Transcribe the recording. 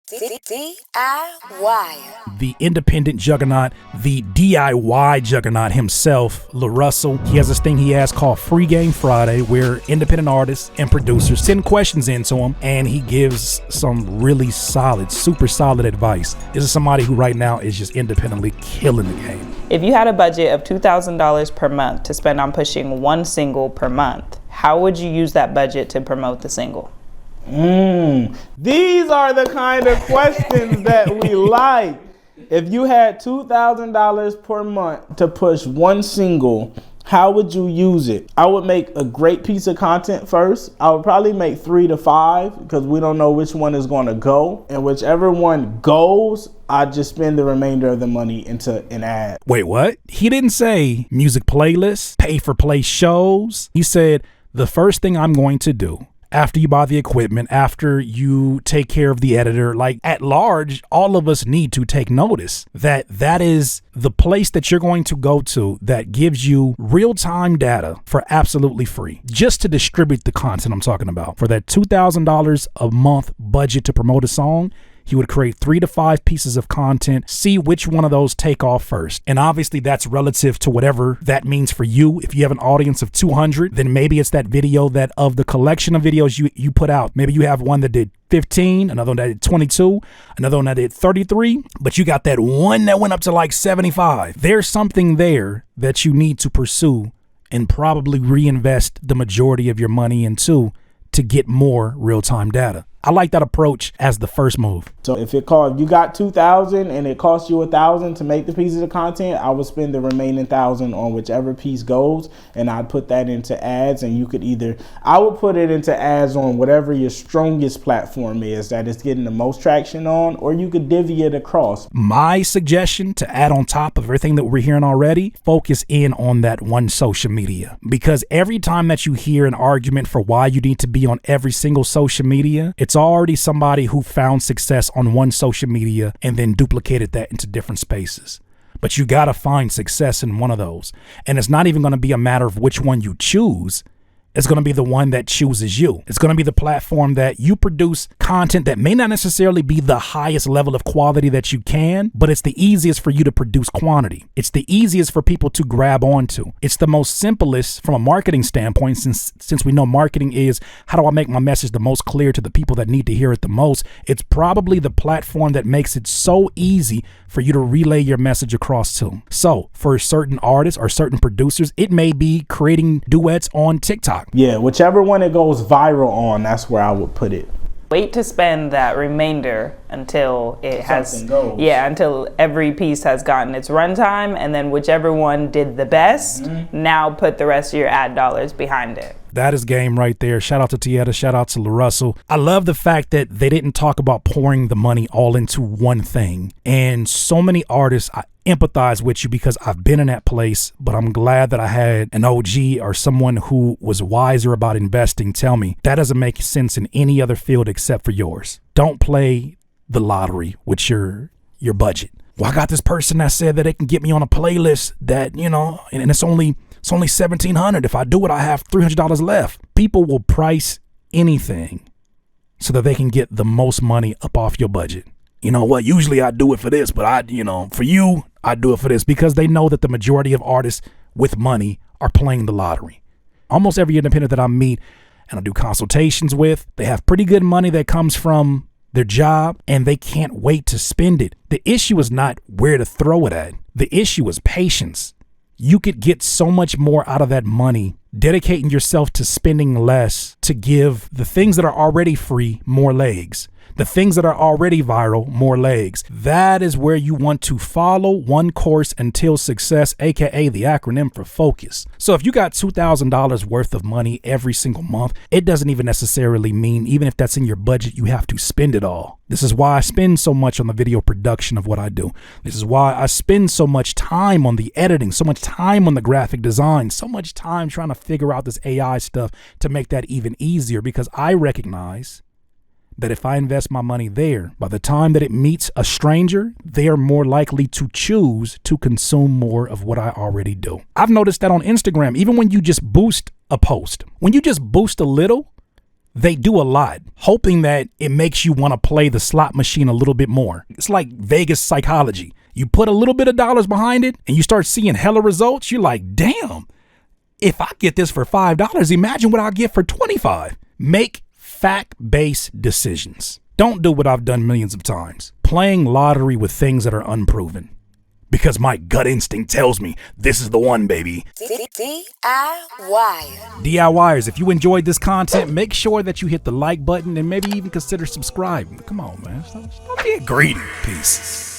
DIY. The independent juggernaut, the DIY juggernaut himself, LaRussell. He has this thing he has called Free Game Friday, where independent artists and producers send questions into him, and he gives some really solid, super solid advice. This is somebody who right now is just independently killing the game. If you had a budget of $2,000 per month to spend on pushing one single per month, how would you use that budget to promote the single? These are the kind of questions that we like. If you had $2,000 per month to push one single, how would you use it? I would make a great piece of content first. I would probably make 3 to 5 because we don't know which one is going to go. And whichever one goes, I just spend the remainder of the money into an ad. Wait, what? He didn't say music playlists, pay-for-play shows. He said the first thing I'm going to do after you buy the equipment, after you take care of the editor, like at large, all of us need to take notice that that is the place that you're going to go to that gives you real-time data for absolutely free, just to distribute the content I'm talking about. For that $2,000 a month budget to promote a song, he would create 3 to 5 pieces of content, see which one of those take off first. And obviously that's relative to whatever that means for you. If you have an audience of 200, then maybe it's that video that of the collection of videos you put out. Maybe you have one that did 15, another one that did 22, another one that did 33, but you got that one that went up to like 75. There's something there that you need to pursue and probably reinvest the majority of your money into to get more real-time data. I like that approach as the first move. So if you got 2,000 and it costs you 1,000 to make the pieces of content, I would spend the remaining 1,000 on whichever piece goes, and I'd put that into ads. And you could I would put it into ads on whatever your strongest platform is that is getting the most traction on, or you could divvy it across. My suggestion to add on top of everything that we're hearing already, focus in on that one social media, because every time that you hear an argument for why you need to be on every single social media, it's already somebody who found success on one social media and then duplicated that into different spaces. But you got to find success in one of those. And it's not even going to be a matter of which one you choose. It's going to be the one that chooses you. It's going to be the platform that you produce content that may not necessarily be the highest level of quality that you can, but it's the easiest for you to produce quantity. It's the easiest for people to grab onto. It's the most simplest from a marketing standpoint, since we know marketing is how do I make my message the most clear to the people that need to hear it the most. It's probably the platform that makes it so easy for you to relay your message across to. So for certain artists or certain producers, it may be creating duets on TikTok. Yeah, whichever one it goes viral on, that's where I would put it. Wait to spend that remainder until it goes. Until every piece has gotten its runtime, and then whichever one did the best, now put the rest of your ad dollars behind it. That is game right there. Shout out to Tieta. Shout out to LaRussell. I love the fact that they didn't talk about pouring the money all into one thing. And so many artists, I empathize with you because I've been in that place, but I'm glad that I had an OG or someone who was wiser about investing tell me that doesn't make sense in any other field except for yours. Don't play the lottery with your budget. Well, I got this person that said that they can get me on a playlist that, and it's only $1,700. If I do it, I have $300 left. People will price anything so that they can get the most money up off your budget. You know what? Usually I do it for this, but for you, I do it for this, because they know that the majority of artists with money are playing the lottery. Almost every independent that I meet and I do consultations with, they have pretty good money that comes from their job and they can't wait to spend it. The issue is not where to throw it at. The issue is patience. You could get so much more out of that money dedicating yourself to spending less to give the things that are already free more legs. The things that are already viral, more legs. That is where you want to follow one course until success, aka the acronym for focus. So if you got $2,000 worth of money every single month, it doesn't even necessarily mean, even if that's in your budget, you have to spend it all. This is why I spend so much on the video production of what I do. This is why I spend so much time on the editing, so much time on the graphic design, so much time trying to figure out this AI stuff to make that even easier, because I recognize that if I invest my money there, by the time that it meets a stranger, they are more likely to choose to consume more of what I already do. I've noticed that on Instagram, even when you just boost a post, when you just boost a little, They do a lot, hoping that it makes you want to play the slot machine a little bit more. It's like Vegas psychology. You put a little bit of dollars behind it and you start seeing hella results. You're like, damn, if I get this for $5, imagine what I'll get for $25. Make fact-based decisions. Don't do what I've done millions of times. Playing lottery with things that are unproven. Because my gut instinct tells me this is the one, baby. DIY. DIYers, if you enjoyed this content, make sure that you hit the like button and maybe even consider subscribing. Come on, man. Stop being greedy. Peace.